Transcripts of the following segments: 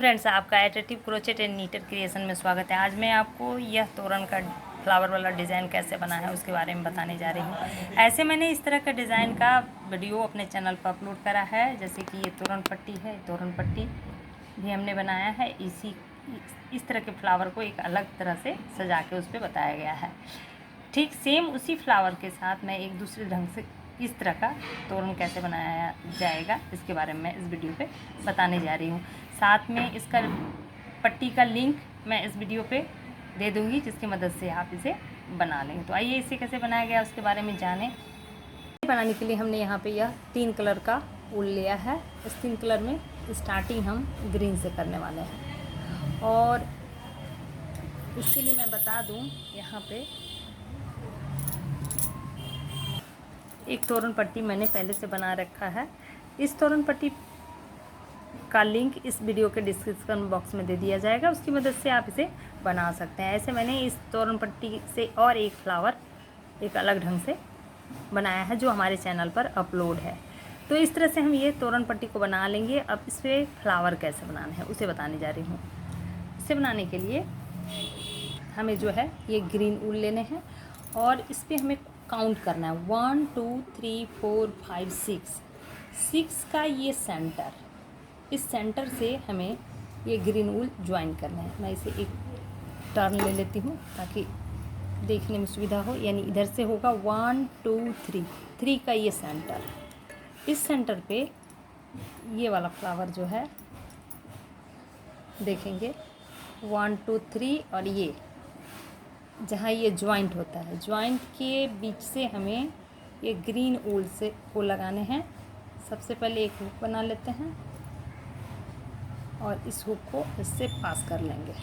Friends, आपका attractive crochet and नीटर creation में स्वागत है। आज मैं आपको यह तोरण का फ्लावर वाला डिज़ाइन कैसे बना है उसके बारे में बताने जा रही हूँ। ऐसे मैंने इस तरह का डिज़ाइन का वीडियो अपने चैनल पर अपलोड करा है। जैसे कि ये तोरण पट्टी है, तोरण पट्टी भी हमने बनाया है। इस तरह के फ्लावर को एक अलग तरह से सजा के उस पर बताया गया है। ठीक सेम उसी फ्लावर के साथ मैं एक दूसरे ढंग से इस तरह का तोरण कैसे बनाया जाएगा इसके बारे में मैं इस वीडियो पे बताने जा रही हूँ। साथ में इसका पट्टी का लिंक मैं इस वीडियो पे दे दूँगी, जिसकी मदद से आप इसे बना लेंगे। तो आइए इसे कैसे बनाया गया उसके बारे में जानें। बनाने के लिए हमने यहाँ पे यह 3 कलर का ऊल लिया है। इस 3 कलर में स्टार्टिंग हम ग्रीन से करने वाले हैं। और इसके लिए मैं बता दूँ, यहाँ पे एक तोरण पट्टी मैंने पहले से बना रखा है। इस तोरण पट्टी का लिंक इस वीडियो के डिस्क्रिप्शन बॉक्स में दे दिया जाएगा, उसकी मदद से आप इसे बना सकते हैं। ऐसे मैंने इस तोरण पट्टी से और एक फ्लावर एक अलग ढंग से बनाया है जो हमारे चैनल पर अपलोड है। तो इस तरह से हम ये तोरण पट्टी को बना लेंगे। अब इस पर फ्लावर कैसे बनाना है उसे बताने जा रही हूँ। इसे बनाने के लिए हमें जो है ये ग्रीन ऊल लेने हैं और इस पर हमें काउंट करना है 1 2 3 4 5 6 का ये सेंटर, इस सेंटर से हमें ये ग्रीन ऊल ज्वाइन करना है। मैं इसे एक टर्न ले लेती हूँ ताकि देखने में सुविधा हो। यानी इधर से होगा 1 2 3 का ये सेंटर, इस सेंटर पे ये वाला फ्लावर जो है देखेंगे 1 2 3 और ये जहाँ ये ज्वाइंट होता है, ज्वाइंट के बीच से हमें ये ग्रीन ऊल से को लगाने हैं। सबसे पहले एक हुक बना लेते हैं और इस हुक को इससे पास कर लेंगे।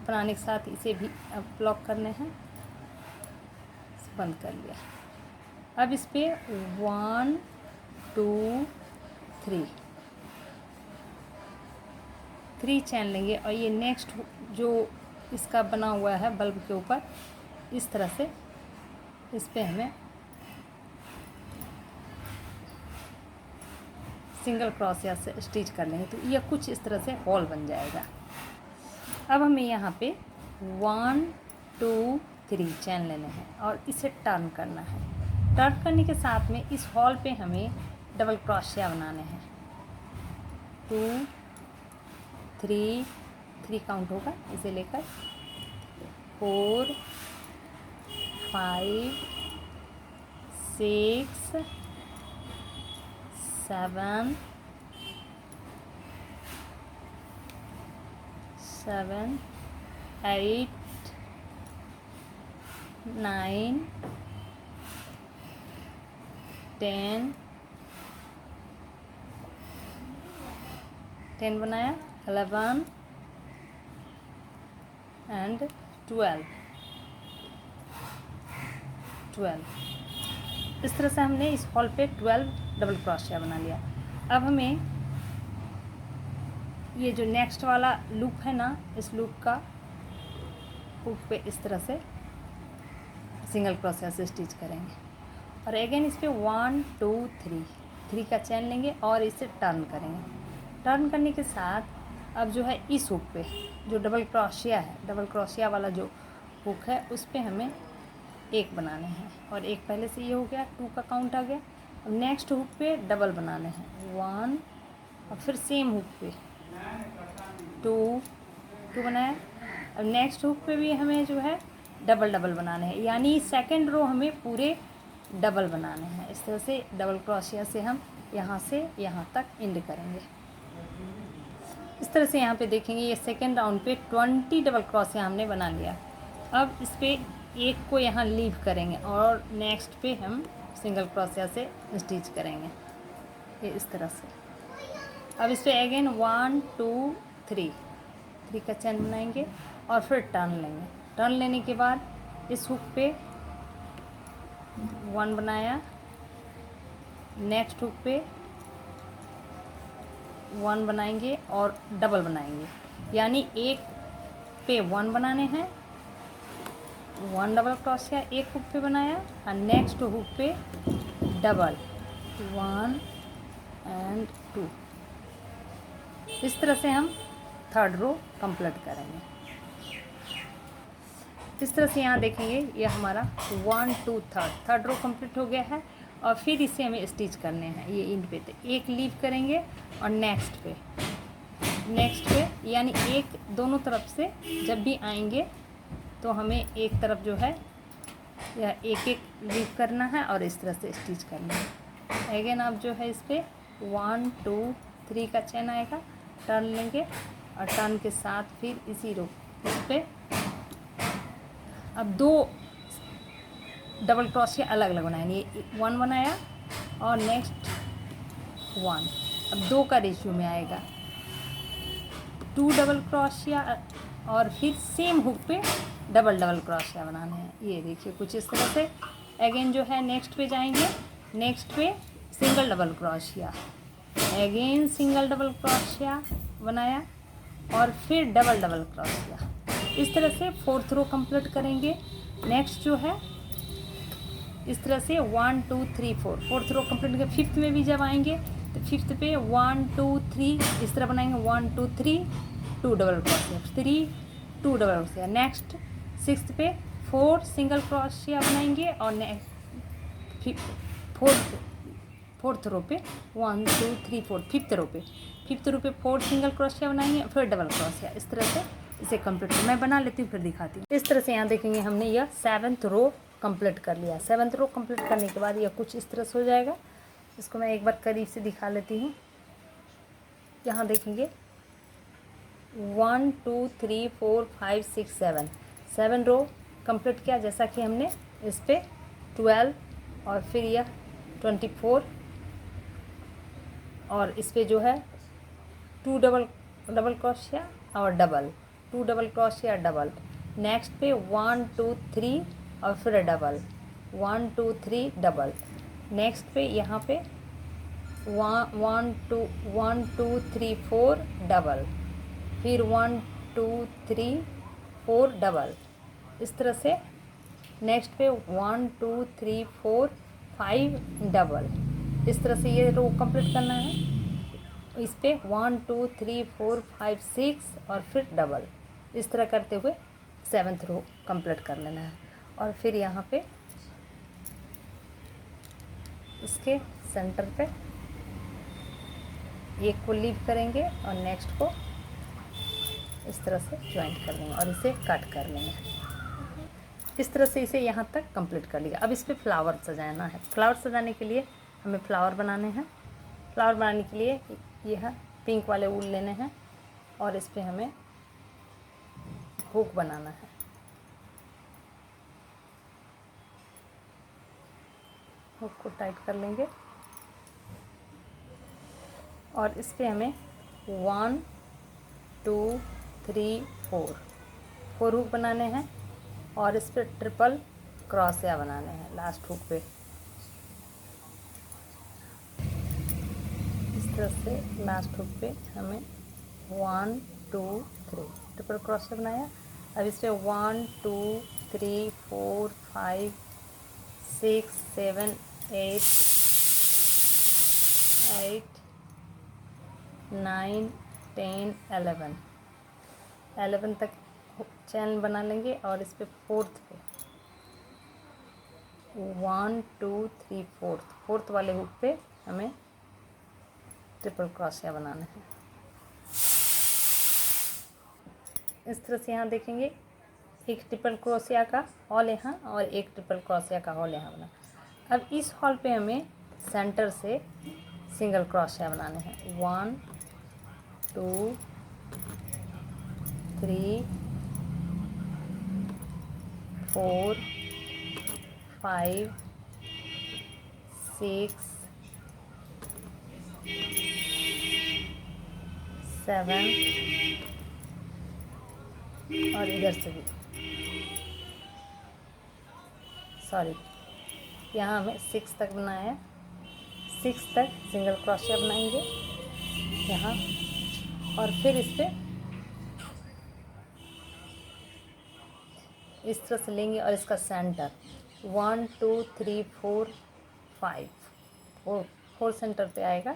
बनाने के साथ इसे भी अब ब्लॉक करने हैं। बंद कर लिया। अब इस पे 1 2 3 चैन लेंगे और ये नेक्स्ट जो इसका बना हुआ है बल्ब के ऊपर इस तरह से इस पे हमें सिंगल क्रोशिया से स्टिच कर लेंगे। तो ये कुछ इस तरह से हॉल बन जाएगा। अब हमें यहाँ पे 1 2 3 चैन लेने हैं और इसे टर्न करना है। टर्न करने के साथ में इस हॉल पे हमें डबल क्रोशिया बनाने हैं। 2 3 काउंट होगा, इसे लेकर 4 5 6 7 8 9 10 बनाया, 11 एंड 12। इस तरह से हमने इस हॉल पे 12 डबल क्रोशिया बना लिया। अब हमें ये जो नेक्स्ट वाला लूप है ना, इस लूप का हुक पे इस तरह से सिंगल क्रोशिया से स्टिच करेंगे और अगेन इस पे 1 2 3 का चैन लेंगे और इसे टर्न करेंगे। टर्न करने के साथ अब जो है इस हुक पे जो डबल क्रोशिया है, डबल क्रोशिया वाला जो हुक है उस पे हमें एक बनाने हैं और एक पहले से ये हो गया, 2 का काउंट आ गया। अब नेक्स्ट हुक पे डबल बनाने हैं 1 और फिर सेम हुक पे 2 बनाया। अब नेक्स्ट हुक पे भी हमें जो है डबल बनाने हैं, यानी सेकंड रो हमें पूरे डबल बनाने हैं। इस तरह से डबल क्रोशिया से हम यहाँ से यहाँ तक एंड करेंगे। इस तरह से यहाँ पे देखेंगे ये सेकंड राउंड पे 20 डबल क्रोशिया हमने बना लिया। अब इस पे एक को यहाँ लीव करेंगे और नेक्स्ट पे हम सिंगल क्रोशिया से स्टिच करेंगे ये इस तरह से। अब इस पे अगेन 1 2 3 का चैन बनाएंगे और फिर टर्न लेंगे। टर्न लेने के बाद इस हुक पे 1 बनाया, नेक्स्ट हुक पे 1 बनाएंगे और डबल बनाएंगे, यानी एक पे 1 बनाने हैं, 1 डबल क्रोशिया एक हुक पे बनाया और नेक्स्ट हुक पे डबल 1 एंड 2 इस तरह से हम थर्ड रो कंप्लीट करेंगे। इस तरह से यहाँ देखेंगे ये हमारा 1 2 थर्ड रो कंप्लीट हो गया है। और फिर इसे हमें स्टिच करने हैं। ये इन पे तो एक लीव करेंगे और नेक्स्ट पे यानी एक दोनों तरफ से जब भी आएंगे तो हमें एक तरफ जो है या एक एक लीव करना है और इस तरह से स्टिच करना है। अगेन आप जो है इस पर 1 2 3 का चेन आएगा, टर्न लेंगे और टर्न के साथ फिर इसी रो इस पर अब 2 डबल क्रोशिया अलग अलग बनाएंगे। 1 बनाया और नेक्स्ट 1, अब 2 का रेशियो में आएगा। 2 डबल क्रोशिया और फिर सेम हुक पे डबल क्रोशिया बनाने हैं। ये देखिए कुछ इस तरह से। अगेन जो है नेक्स्ट पे जाएंगे, नेक्स्ट पे single double crochet, again single double crochet बनाया और फिर डबल क्रोशिया। इस तरह से फोर्थ रो कंप्लीट करेंगे। नेक्स्ट जो है इस तरह से 1 2 3 4 फोर्थ रो कंप्लीट करके फिफ्थ में भी जब आएंगे तो फिफ्थ पे 1 2 3 इस तरह बनाएंगे। 1 2 3 2 double crochet, 3 2 double crochet. Next sixth पे 4 सिंगल क्रोशिया बनाएंगे और नेक्स्ट फोर्थ रो पे 1 2 3 4 फिफ्थ रो पे 4 सिंगल क्रोशिया बनाएंगे फिर डबल क्रोशिया। इस तरह से इसे कंप्लीट मैं बना लेती हूँ फिर दिखाती हूँ। इस तरह से यहाँ देखेंगे हमने यह 7th रो कंप्लीट कर लिया। 7th रो कंप्लीट करने के बाद यह कुछ इस तरह से हो जाएगा। इसको मैं एक बार करीब से दिखा लेती हूँ। यहाँ देखेंगे 1 2 3 4 5 6 7 रो कंप्लीट किया। जैसा कि हमने इस पर 12 और फिर यह 24 और इस पर जो है 2 डबल क्रोशिया और double, 2 double crochet double. Next पे 1 2 3 और फिर डबल, 1 2 3 डबल। नेक्स्ट पे यहाँ पे 1 2 3 4 डबल, फिर 1 2 3 4 डबल। इस तरह से नेक्स्ट पे 1 2 3 4 5 डबल। इस तरह से ये रो कंप्लीट करना है। इस पे 1 2 3 4 5 6 और फिर डबल। इस तरह करते हुए 7th रो कंप्लीट कर लेना है। और फिर यहाँ पे इसके सेंटर पे एक को लीव करेंगे और नेक्स्ट को इस तरह से ज्वाइंट कर लेंगे और इसे कट कर लेंगे। इस तरह से इसे यहाँ तक कंप्लीट कर लिया। अब इस पर फ्लावर सजाना है। फ्लावर सजाने के लिए हमें फ्लावर बनाने हैं। फ्लावर बनाने के लिए यह पिंक वाले ऊल लेने हैं और इस पे हमें हुक बनाना है। हुक को टाइट कर लेंगे और इस पे हमें 1 2 3 4 हुक बनाने हैं और इस पे ट्रिपल क्रोशिया बनाने हैं लास्ट हुक पे। इस तरह से लास्ट हुक पे हमें 1 2 3 ट्रिपल क्रोशिया बनाया। अब इस पे 1 2 3 4 5 6 7 8 9 10 11 तक चैन बना लेंगे और इस पे फोर्थ पे 1 2 3 फोर्थ वाले हुक पे हमें ट्रिपल क्रोशिया बनाना है। इस तरह से यहाँ देखेंगे एक ट्रिपल क्रोशिया का हॉल यहाँ और एक ट्रिपल क्रोशिया का हॉल यहाँ बना। अब इस हॉल पे हमें सेंटर से सिंगल क्रोशिया बनाने हैं। 1 2 3 4 5 6 7 और इधर से भी यहाँ हमें 6 तक बनाया है। 6 तक सिंगल क्रोशिया बनाएंगे यहाँ और फिर इस पे इस तरह से लेंगे और इसका सेंटर 1 2 3 4 5 4 सेंटर पे आएगा।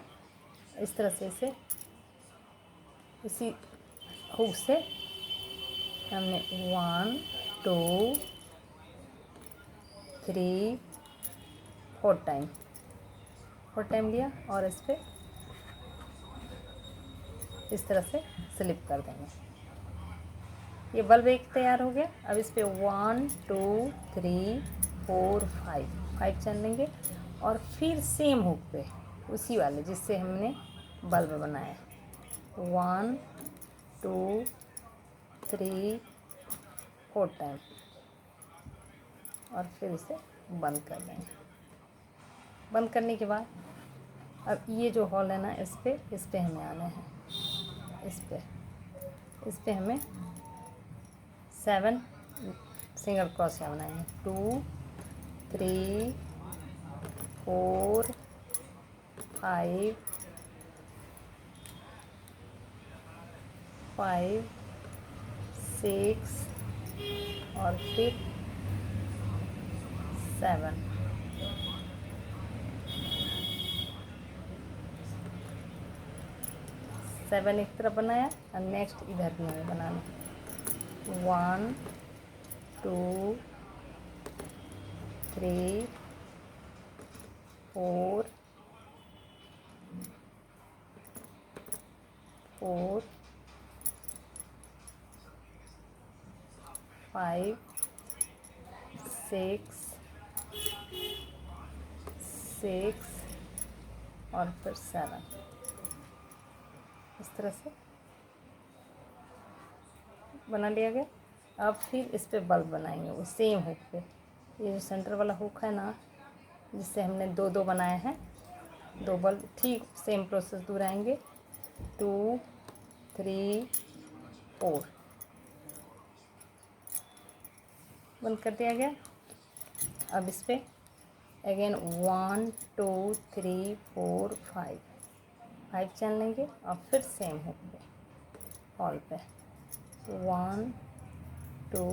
इस तरह से इसे इसी हुक से हमने 1 2 3 4 टाइम लिया और इस पर इस तरह से स्लिप कर देंगे। ये बल्ब एक तैयार हो गया। अब इस पर 1 2 3 4 5 चल लेंगे और फिर सेम हुक पे उसी वाले जिससे हमने बल्ब बनाया 1 2 3 4 टाइम और फिर इसे बंद कर देंगे। बंद करने के बाद अब ये जो हॉल है ना, इस पे हमें आने हैं। इस पे हमें 7 सिंगल क्रोशिया बनाएंगे। 2 3 4 5 6 और फिर 7। 7 एक तरफ बनाया और नेक्स्ट इधर भी हमें बनाना 1 2 3 4 5 6 और फिर 7 इस तरह से बना लिया गया। अब फिर इस पे बल्ब बनाएंगे वो सेम हुक पे। ये जो सेंटर वाला हुक है ना, जिससे हमने दो बनाए हैं, 2 बल्ब ठीक सेम प्रोसेस दोहराएंगे 2 3 4 बंद कर दिया गया। अब इस पे अगेन 1 2 3 4 5 चैन लेंगे और फिर सेम हुक पे हॉल पे 1 2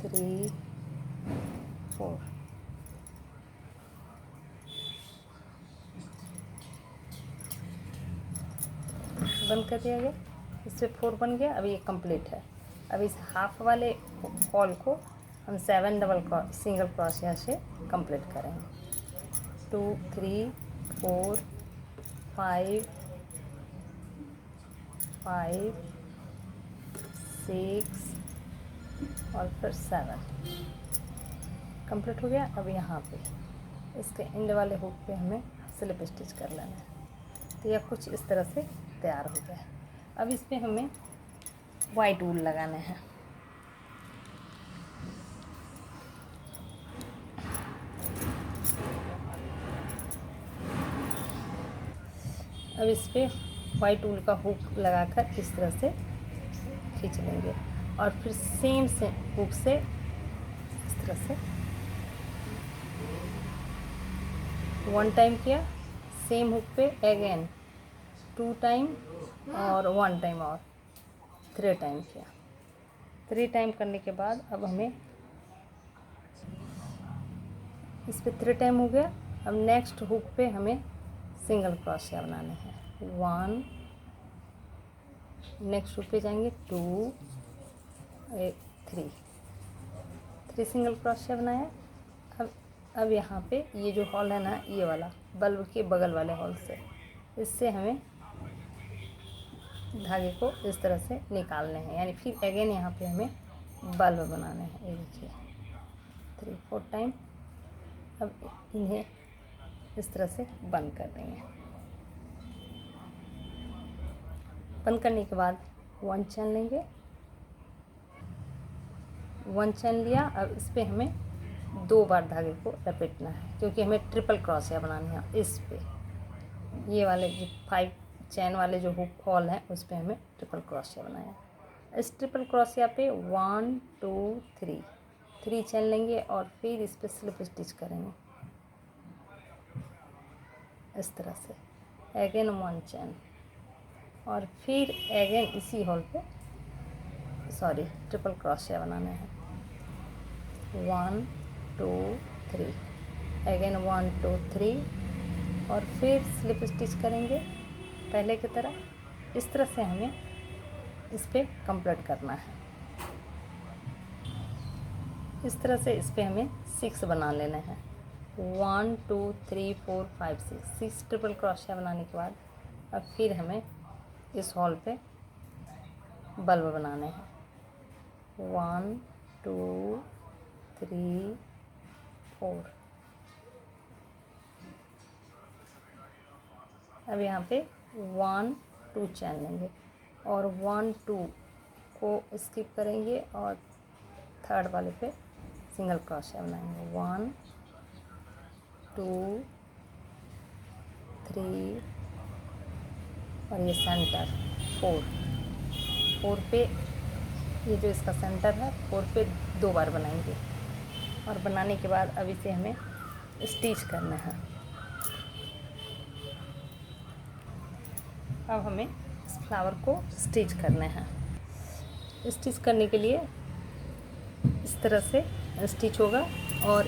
3 4 बंद कर दिया गया। इस पर 4 बन गया। अब ये कंप्लीट है। अब इस हाफ वाले हॉल को हम 7 सिंगल क्रोशिया से कंप्लीट करेंगे 2 3 4 5 6 और फिर 7 कंप्लीट हो गया। अब यहाँ पे इसके एंड वाले हुक पे हमें स्लिप स्टिच कर लेना है। तो यह कुछ इस तरह से तैयार हो गया। अब इस पे हमें वाइट वूल लगाने हैं। अब इस पे वाइट वूल का हुक लगाकर इस तरह से खींच लेंगे और फिर सेम से हुक से इस तरह से 1 टाइम किया, सेम हुक पे अगेन 2 टाइम और 1 टाइम और 3 टाइम किया। 3 टाइम करने के बाद अब हमें इस पे 3 टाइम हो गया। अब नेक्स्ट हुक पे हमें सिंगल क्रोशिया बनाने हैं 1 नेक्स्ट हुक पे जाएंगे 2 3 सिंगल क्रोशिया बनाया। अब यहाँ पे ये जो हॉल है ना, ये वाला बल्ब के बगल वाले हॉल से इससे हमें धागे को इस तरह से निकालने हैं, यानी फिर अगेन यहाँ पे हमें बल्ब बनाने हैं। ये देखिए 3 4 टाइम। अब इन्हें इस तरह से बंद कर देंगे। बंद करने के बाद 1 चैन लेंगे, 1 चैन लिया। अब इस पे हमें 2 बार धागे को लपेटना है, क्योंकि हमें ट्रिपल क्रोशिया बनानी है। इस पे ये वाले जो 5 चैन वाले जो हुक हॉल है उस पे हमें ट्रिपल क्रोशिया बनाया। इस ट्रिपल क्रोशिया पे 1 2 3 चैन लेंगे और फिर इस पे स्लिप स्टिच करेंगे इस तरह से। अगेन 1 चैन और फिर अगेन इसी हॉल पे ट्रिपल क्रोशिया बनाना है 1 2 3 अगेन 1 2 3 और फिर स्लिप स्टिच करेंगे पहले की तरह इस तरह से हमें इस पर कंप्लीट करना है। इस तरह से इस पर हमें 6 बना लेना है। 1 2 3 4 5 6 ट्रिपल क्रोशिया बनाने के बाद अब फिर हमें इस हॉल पे बल्ब बनाने हैं। 1 2 3 4। अब यहाँ पे 1 2 चैन लेंगे और 1 2 को स्किप करेंगे और थर्ड वाले पे सिंगल क्रोशिया बनाएंगे। 1 2 3 और ये सेंटर 4 पे, ये जो इसका सेंटर है 4 पे 2 बार बनाएंगे और बनाने के बाद अब इसे हमें स्टिच करना है। अब हमें इस फ्लावर को स्टिच करना है। स्टिच करने के लिए इस तरह से स्टिच होगा और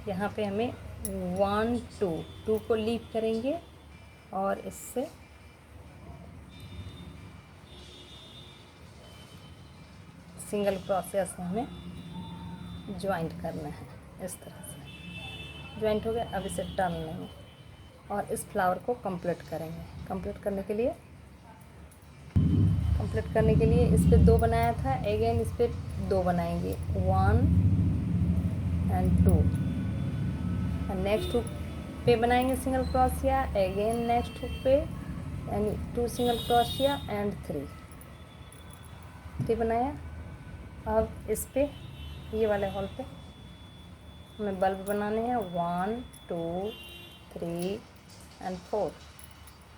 यहाँ पे हमें 1 2 को लीव करेंगे और इससे सिंगल क्रोशिया से हमें ज्वाइंट करना है। इस तरह से ज्वाइंट हो गया। अब इसे टर्न लेंगे और इस फ्लावर को कंप्लीट करेंगे। कंप्लीट करने के लिए इस पे 2 बनाया था, अगेन इस पे 2 बनाएंगे। 1 and 2 और नेक्स्ट हुक पे बनाएंगे single crochet, again next hook पे यानी 2 सिंगल क्रोशिया एंड 3 बनाया। अब इस पे ये वाले हॉल पे हमें बल्ब बनाने हैं। 1 2 3 and 4।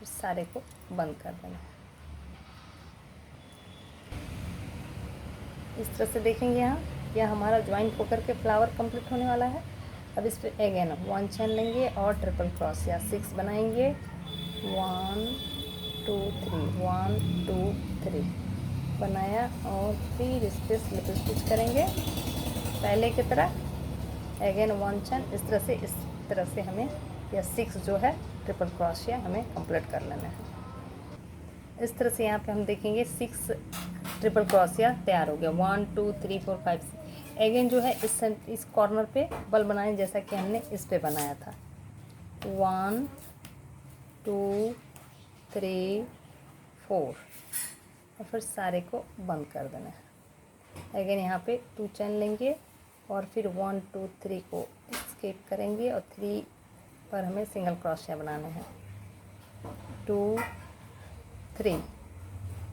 इस सारे को बंद कर देना है। इस तरह से देखेंगे यहाँ यह हमारा ज्वाइंट होकर के फ्लावर कंप्लीट होने वाला है। अब इस पे अगेन 1 चैन लेंगे और ट्रिपल क्रोशिया 6 बनाएंगे। 1 2 3 1 2 3 बनाया और फिर इस पर स्लिप स्टिच करेंगे पहले की तरह। अगेन 1 चैन इस तरह से हमें यह 6 जो है ट्रिपल क्रोशिया हमें कंप्लीट कर लेना है। इस तरह से यहाँ पे हम देखेंगे 6 ट्रिपल क्रोशिया तैयार हो गया। 1 2 3 4 5 6। अगेन जो है इस कॉर्नर पे बल्ब बनाएं जैसा कि हमने इस पे बनाया था। 1 2 3 4 और फिर सारे को बंद कर देना है। अगेन यहाँ पे 2 चैन लेंगे और फिर 1 2 3 को स्किप करेंगे और 3 पर हमें सिंगल क्रोशिया बनाने हैं। 2 3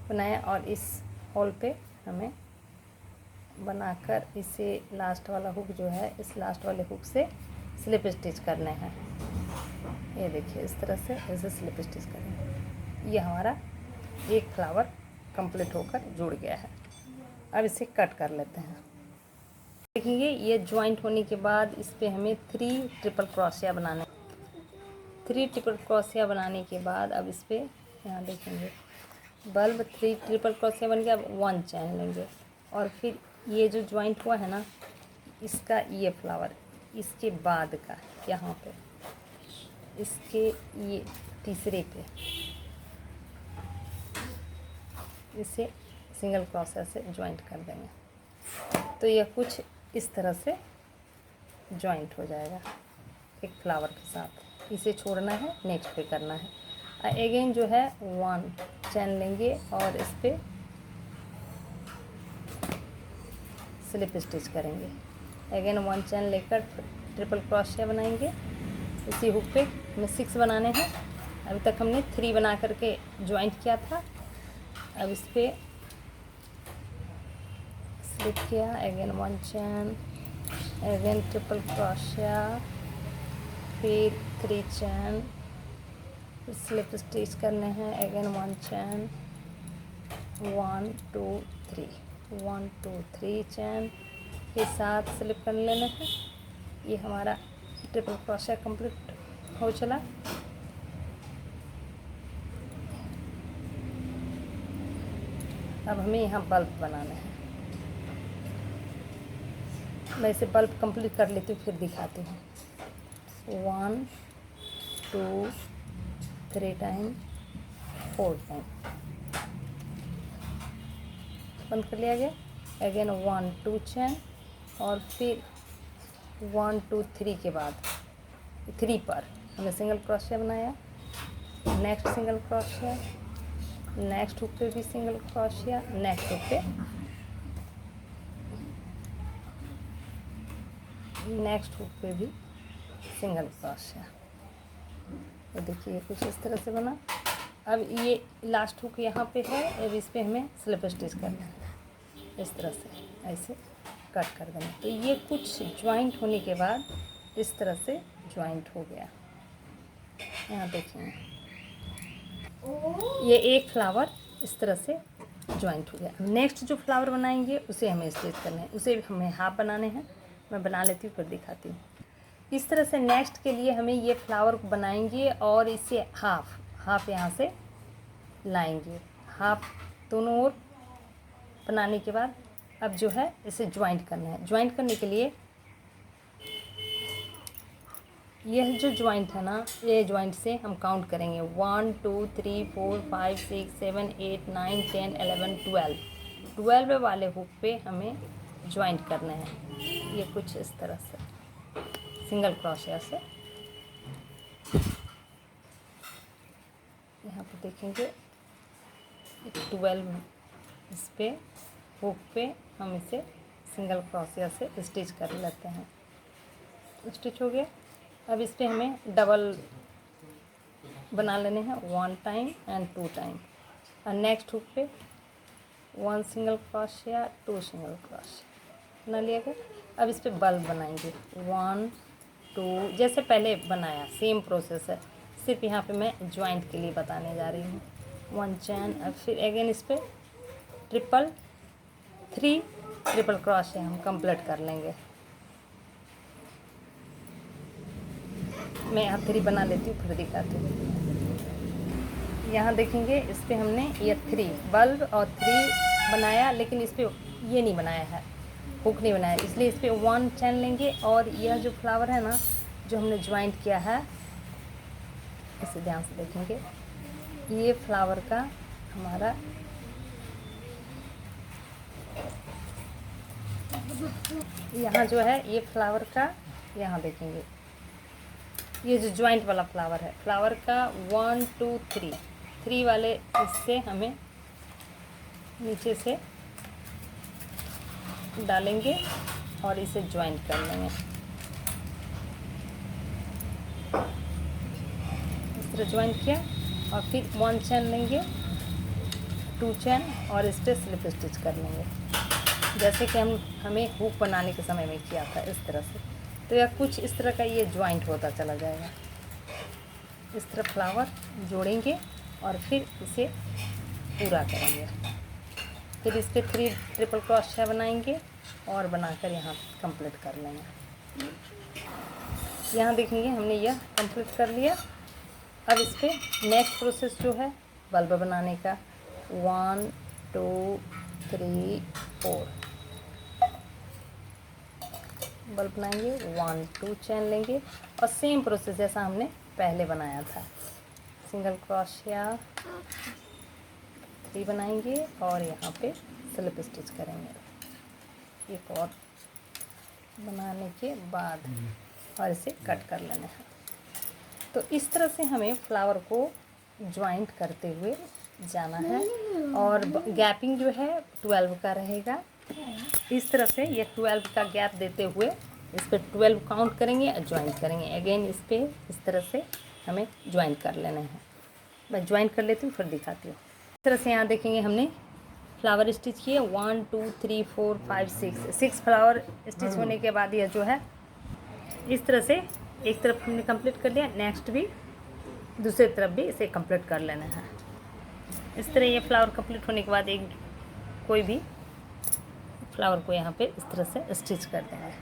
बनाया और इस होल पे हमें बनाकर इसे लास्ट वाला हुक जो है इस लास्ट वाले हुक से स्लिप स्टिच करने हैं। ये देखिए इस तरह से इसे स्लिप स्टिच करेंगे। ये हमारा एक फ्लावर कंप्लीट होकर जुड़ गया है। अब इसे कट कर लेते हैं। देखेंगे ये ज्वाइंट होने के बाद इस पे हमें 3 ट्रिपल क्रोशिया बनाने। 3 ट्रिपल क्रोशिया बनाने के बाद अब इस पे यहाँ देखेंगे बल्ब 3 ट्रिपल क्रोशिया बन गया। अब 1 चैन लेंगे और फिर ये जो ज्वाइंट हुआ है ना इसका ये फ्लावर इसके बाद का यहाँ पे इसके ये तीसरे पे इसे सिंगल क्रोशिया से ज्वाइंट कर देंगे तो यह कुछ इस तरह से ज्वाइंट हो जाएगा एक फ्लावर के साथ। इसे छोड़ना है, नेक्स्ट पे करना है। अगेन जो है 1 चैन लेंगे और इस पे स्लिप स्टिच करेंगे। अगेन 1 चैन लेकर ट्रिपल क्रोशिया बनाएंगे। इसी हुक पे हमें 6 बनाने हैं। अभी तक हमने 3 बना करके ज्वाइंट किया था। अब इस पे स्लिप किया, अगेन 1 चैन, अगेन ट्रिपल क्रोशिया, फिर 3 चैन, स्लिप स्टिच करने हैं। अगेन 1 चैन, 1 2 3 1 2 3 चैन के साथ स्लिप कर लेना है। ये हमारा ट्रिपल क्रोशिया कंप्लीट हो चला। अब हमें यहाँ बल्ब बनाना है। मैं इसे बल्ब कंप्लीट कर लेती हूँ फिर दिखाती हूँ। 1 2 3 टाइम 4 टाइम बंद कर लिया गया। अगेन 1 2 चैन और फिर 1 2 3 के बाद 3 पर हमने सिंगल क्रोशिया बनाया। Next single crochet, next hook पे भी सिंगल क्रोशिया, नेक्स्ट हुक पे, नेक्स्ट हुक पे भी सिंगल क्रोशिया। तो देखिए कुछ इस तरह से बना। अब ये लास्ट हुक यहाँ पे है, अब इस पे हमें स्लिप स्टिच करना है। इस तरह से ऐसे कट कर देना। तो ये कुछ ज्वाइंट होने के बाद इस तरह से ज्वाइंट हो गया। यहाँ देखेंगे ये एक फ्लावर इस तरह से ज्वाइंट हो गया। नेक्स्ट जो फ्लावर बनाएंगे उसे हमें स्टिच करना है, उसे हमें हाफ बनाने हैं। मैं बना लेती हूँ फिर दिखाती हूँ। इस तरह से नेक्स्ट के लिए हमें ये फ्लावर को बनाएंगे और इसे हाफ यहाँ से लाएंगे। हाफ दोनों ओर बनाने के बाद अब जो है इसे ज्वाइंट करना है। ज्वाइंट करने के लिए यह जो ज्वाइंट है ना, ये ज्वाइंट से हम काउंट करेंगे 1 2 3 4 5 6 7 8 9 10 11 12 वाले हुक पे हमें ज्वाइंट करना है। ये कुछ इस तरह से सिंगल क्रोशिया से यहाँ पे देखेंगे 12 इस पे हुक पे हम इसे सिंगल क्रोशिया से स्टिच कर लेते हैं। स्टिच हो गया। अब इस पे हमें डबल बना लेने हैं 1 टाइम एंड 2 टाइम। और नेक्स्ट हुक पे 1 सिंगल क्रोशिया 2 सिंगल क्रोशिया बना लिया गया। अब इस पे बल्ब बनाएंगे 1 2 जैसे पहले बनाया, सेम प्रोसेस है, सिर्फ यहाँ पे मैं ज्वाइंट के लिए बताने जा रही हूँ। 1 चैन, अब फिर अगेन इस पे 3 ट्रिपल क्रोशिया हम कंप्लीट कर लेंगे। मैं यहाँ 3 बना लेती हूँ फिर दिखाती हूँ। यहाँ देखेंगे इस पे हमने ये 3 बल्ब और 3 बनाया, लेकिन इस पे ये नहीं बनाया है, हुक नहीं बनाया, इसलिए इस पे 1 चैन लेंगे। और यह जो फ्लावर है ना जो हमने ज्वाइंट किया है, इसे ध्यान से देखेंगे, ये फ्लावर का हमारा यहाँ जो है ये फ्लावर का, यहाँ देखेंगे ये जो ज्वाइंट वाला फ्लावर है, फ्लावर का 1 2 3 वाले इससे हमें नीचे से डालेंगे और इसे ज्वाइंट कर लेंगे। इस तरह ज्वाइंट किया और फिर 1 चैन लेंगे, 2 चैन और इस पर स्लिप स्टिच कर लेंगे, जैसे कि हमें हुक बनाने के समय में किया था इस तरह से। तो यह कुछ इस तरह का ये ज्वाइंट होता चला जाएगा। इस तरह फ्लावर जोड़ेंगे और फिर इसे पूरा करेंगे। फिर इस पर 3 ट्रिपल क्रोशिया बनाएंगे और बनाकर यहाँ कंप्लीट कर लेंगे। यहाँ देखेंगे हमने यह कंप्लीट कर लिया। अब इस पर नेक्स्ट प्रोसेस जो है बल्ब बनाने का 1 2 3 4 बल्ब बनाएंगे, 1 2 चैन लेंगे और सेम प्रोसेस जैसा हमने पहले बनाया था। सिंगल क्रोशिया 3 बनाएंगे और यहाँ पे स्लिप स्टिच करेंगे एक और बनाने के बाद, और इसे कट कर लेना है। तो इस तरह से हमें फ्लावर को ज्वाइंट करते हुए जाना है। और गैपिंग जो है 12 का रहेगा। इस तरह से ये 12 का गैप देते हुए इस पर 12 काउंट करेंगे और ज्वाइंट करेंगे। अगेन इस पर इस तरह से हमें ज्वाइंट कर लेना है। मैं ज्वाइंट कर लेती हूँ फिर दिखाती हूँ। इस तरह से यहाँ देखेंगे हमने फ्लावर स्टिच किए 1 2 3 4 5 6 फ्लावर स्टिच होने के बाद यह जो है इस तरह से एक तरफ हमने कंप्लीट कर लिया, नेक्स्ट भी दूसरी तरफ भी इसे कंप्लीट कर लेना है। इस तरह ये फ्लावर कंप्लीट होने के बाद एक कोई भी फ्लावर को यहाँ पे इस तरह से स्टिच कर देंगे।